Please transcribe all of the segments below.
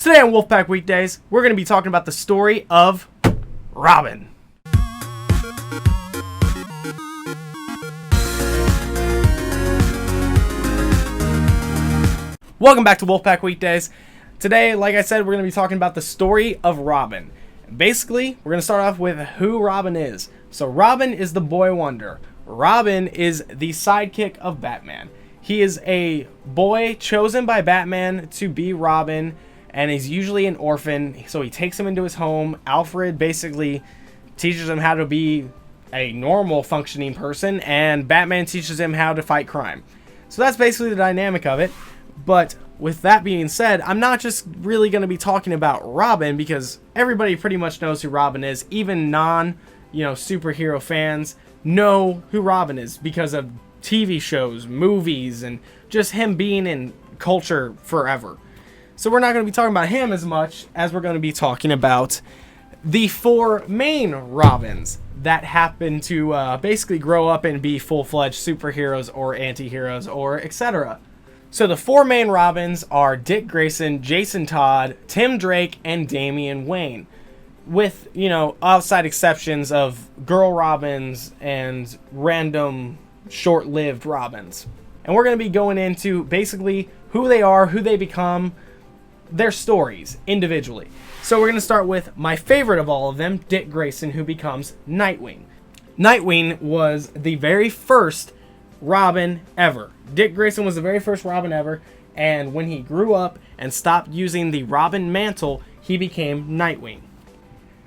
Today on Wolf Pack Weekdays, we're going to be talking about the story of Robin. Welcome back to Wolf Pack Weekdays. Today, like I said, we're going to be talking about the story of Robin. Basically, we're going to start off with who Robin is. So Robin is the boy wonder. Robin is the sidekick of Batman. He is a boy chosen by Batman to be Robin, and he's usually an orphan, so he takes him into his home. Alfred basically teaches him how to be a normal functioning person, and Batman teaches him how to fight crime. So that's basically the dynamic of it. But with that being said, I'm not just really going to be talking about Robin, because everybody pretty much knows who Robin is. Even superhero fans know who Robin is because of TV shows, movies, and just him being in culture forever. So we're not going to be talking about him as much as we're going to be talking about the four main Robins that happen to basically grow up and be full-fledged superheroes or anti-heroes or etc. So the four main Robins are Dick Grayson, Jason Todd, Tim Drake, and Damian Wayne. With, outside exceptions of girl Robins and random short-lived Robins. And we're going to be going into basically who they are, who they become, their stories individually. So we're going to start with my favorite of all of them, Dick Grayson, who becomes Nightwing. Nightwing was the very first Robin ever. Dick Grayson was the very first Robin ever, and when he grew up and stopped using the Robin mantle, he became Nightwing.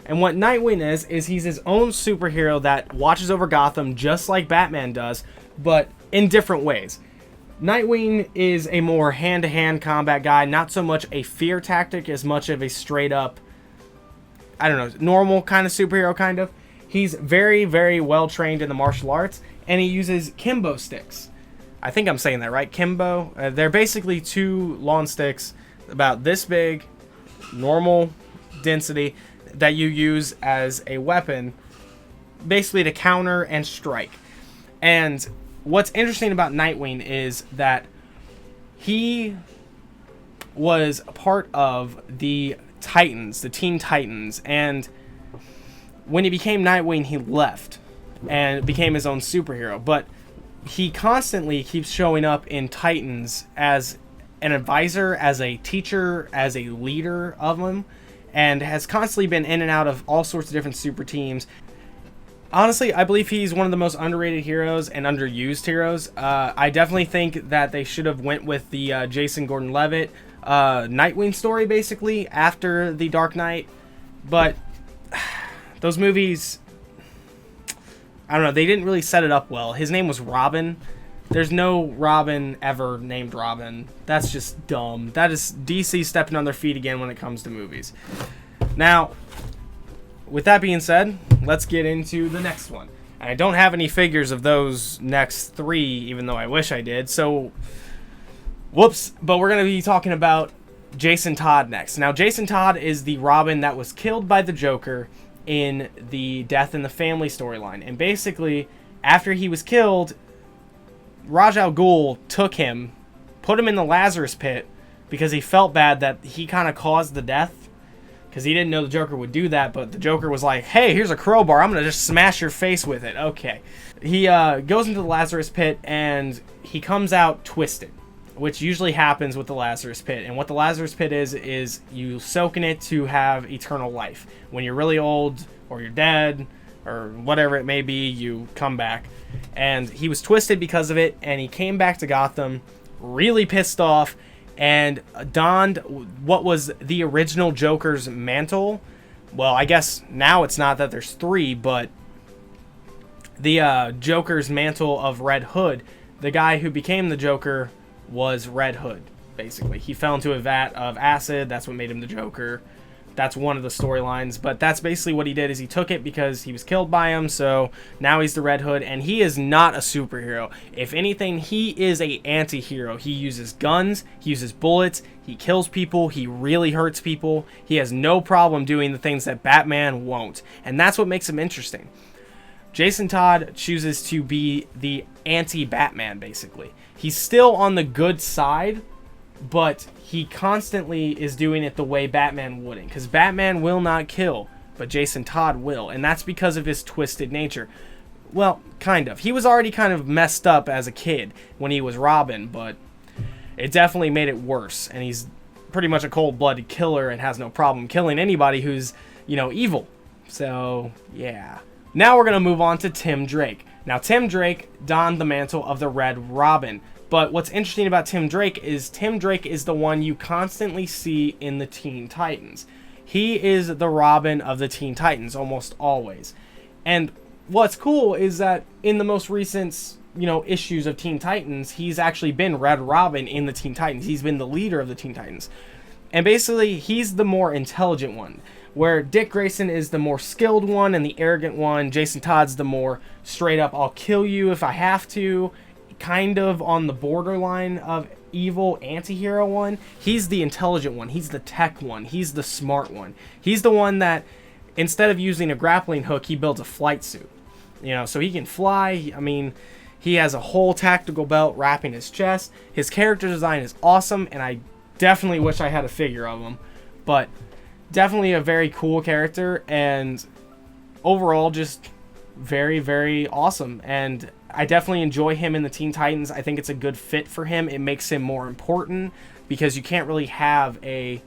And what Nightwing is he's his own superhero that watches over Gotham just like Batman does, but in different ways. Nightwing is a more hand-to-hand combat guy, not so much a fear tactic as much of a straight-up, normal kind of superhero kind of. He's very, very well trained in the martial arts, and he uses Kimbo sticks. I think I'm saying that right, Kimbo. They're basically two lawn sticks about this big, normal density, that you use as a weapon, basically to counter and strike. And what's interesting about Nightwing is that he was a part of the Titans, the Teen Titans, and when he became Nightwing, he left and became his own superhero. But he constantly keeps showing up in Titans as an advisor, as a teacher, as a leader of them, and has constantly been in and out of all sorts of different super teams. Honestly, I believe he's one of the most underrated heroes and underused heroes. I definitely think that they should have went with the Jason Gordon-Levitt Nightwing story, basically, after The Dark Knight. But those movies, I don't know, they didn't really set it up well. His name was Robin. There's no Robin ever named Robin. That's just dumb. That is DC stepping on their feet again when it comes to movies. Now, with that being said, let's get into the next one. And I don't have any figures of those next three, even though I wish I did. So, whoops. But we're going to be talking about Jason Todd next. Now, Jason Todd is the Robin that was killed by the Joker in the Death in the Family storyline. And basically, after he was killed, Ra's al Ghul took him, put him in the Lazarus pit, because he felt bad that he kind of caused the death, because he didn't know the Joker would do that, but the Joker was like, hey, here's a crowbar, I'm going to just smash your face with it. Okay. He goes into the Lazarus pit, and he comes out twisted, which usually happens with the Lazarus pit. And what the Lazarus pit is you soak in it to have eternal life. When you're really old, or you're dead, or whatever it may be, you come back. And he was twisted because of it, and he came back to Gotham really pissed off and donned what was the original Joker's mantle. Well, I guess now it's not that there's three, but the Joker's mantle of Red Hood. The guy who became the Joker was Red Hood, basically. He fell into a vat of acid. That's what made him the Joker. That's one of the storylines, but that's basically what he did, is he took it because he was killed by him, so now he's the Red Hood, and he is not a superhero. If anything, he is a anti-hero. He uses guns, he uses bullets, he kills people, he really hurts people. He has no problem doing the things that Batman won't, and that's what makes him interesting. Jason Todd chooses to be the anti-Batman, basically. He's still on the good side, but he constantly is doing it the way Batman wouldn't, because Batman will not kill, but Jason Todd will, and that's because of his twisted nature. Well, kind of. He was already kind of messed up as a kid when he was Robin, but it definitely made it worse, and he's pretty much a cold-blooded killer and has no problem killing anybody who's, you know, evil. So, yeah. Now we're going to move on to Tim Drake. Now, Tim Drake donned the mantle of the Red Robin. But what's interesting about Tim Drake is the one you constantly see in the Teen Titans. He is the Robin of the Teen Titans almost always. And what's cool is that in the most recent, you know, issues of Teen Titans, he's actually been Red Robin in the Teen Titans. He's been the leader of the Teen Titans. And basically, he's the more intelligent one. Where Dick Grayson is the more skilled one and the arrogant one. Jason Todd's the more straight up, I'll kill you if I have to, kind of on the borderline of evil anti-hero one. He's the intelligent one. He's the tech one. He's the smart one. He's the one that, instead of using a grappling hook, he builds a flight suit. You know, so he can fly. I mean, he has a whole tactical belt wrapping his chest. His character design is awesome, and I definitely wish I had a figure of him. But definitely a very cool character, and overall just very, very awesome. And I definitely enjoy him in the Teen Titans. I think it's a good fit for him. It makes him more important because you can't really have a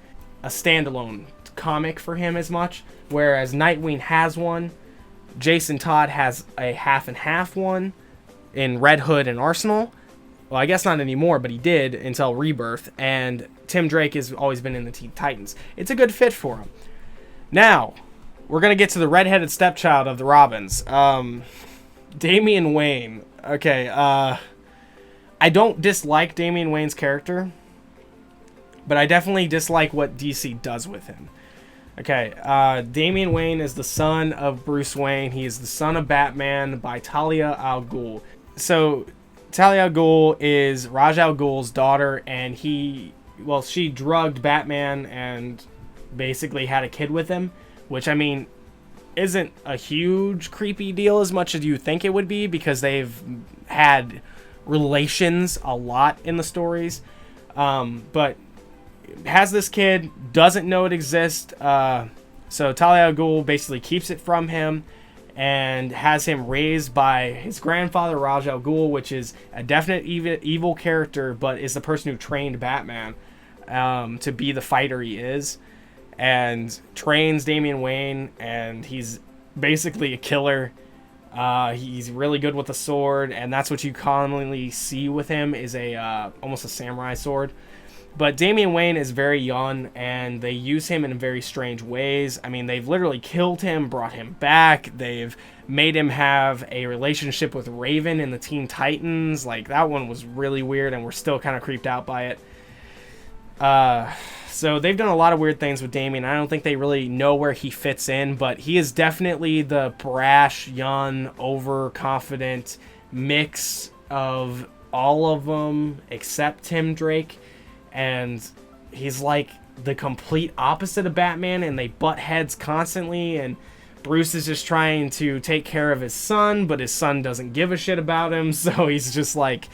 standalone comic for him as much, whereas Nightwing has one. Jason Todd has a half and half one in Red Hood and Arsenal. Well, I guess not anymore, but he did until Rebirth. And Tim Drake has always been in the Teen Titans. It's a good fit for him. Now, we're going to get to the redheaded stepchild of the Robins. Damian Wayne. Okay, I don't dislike Damian Wayne's character, but I definitely dislike what DC does with him. Okay, Damian Wayne is the son of Bruce Wayne. He is the son of Batman by Talia al Ghul. So Talia al Ghul is Ra's al Ghul's daughter, and she drugged Batman and basically had a kid with him, which, I mean, isn't a huge creepy deal as much as you think it would be, because they've had relations a lot in the stories. But has this kid, doesn't know it exists, so Talia al Ghul basically keeps it from him and has him raised by his grandfather, Ra's al Ghul, which is a definite evil character, but is the person who trained Batman to be the fighter he is, and trains Damian Wayne, and he's basically a killer. He's really good with a sword, and that's what you commonly see with him, is almost a samurai sword. But Damian Wayne is very young, and they use him in very strange ways. I mean, they've literally killed him, brought him back. They've made him have a relationship with Raven in the Teen Titans. Like, that one was really weird, and we're still kind of creeped out by it. So they've done a lot of weird things with Damian. I don't think they really know where he fits in, but he is definitely the brash, young, overconfident mix of all of them except Tim Drake. And he's like the complete opposite of Batman, and they butt heads constantly, and Bruce is just trying to take care of his son, but his son doesn't give a shit about him, so he's just like,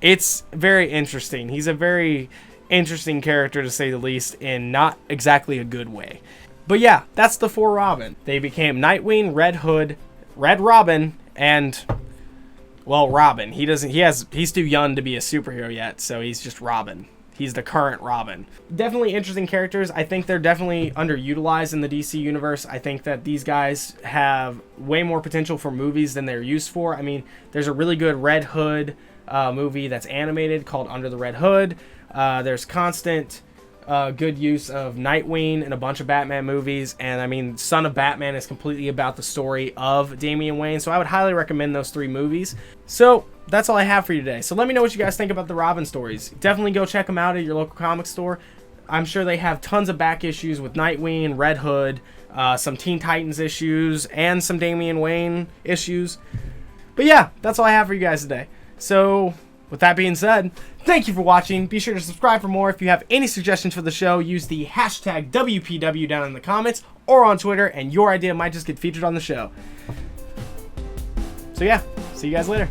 it's very interesting. He's a very interesting character, to say the least, in not exactly a good way. But yeah, that's the 4 Robin. They became Nightwing, Red Hood, Red Robin, and, well, Robin. He's too young to be a superhero yet, so he's just Robin. He's the current Robin. Definitely interesting characters. I think they're definitely underutilized in the DC universe. I think that these guys have way more potential for movies than they're used for. I mean, there's a really good Red Hood movie that's animated called Under the Red Hood. There's constant good use of Nightwing in a bunch of Batman movies. And I mean, Son of Batman is completely about the story of Damian Wayne. So I would highly recommend those 3 movies. So that's all I have for you today. So let me know what you guys think about the Robin stories. Definitely go check them out at your local comic store. I'm sure they have tons of back issues with Nightwing, Red Hood, some Teen Titans issues, and some Damian Wayne issues. But yeah, that's all I have for you guys today. So with that being said, thank you for watching. Be sure to subscribe for more. If you have any suggestions for the show, use the hashtag WPW down in the comments or on Twitter, and your idea might just get featured on the show. So yeah, see you guys later.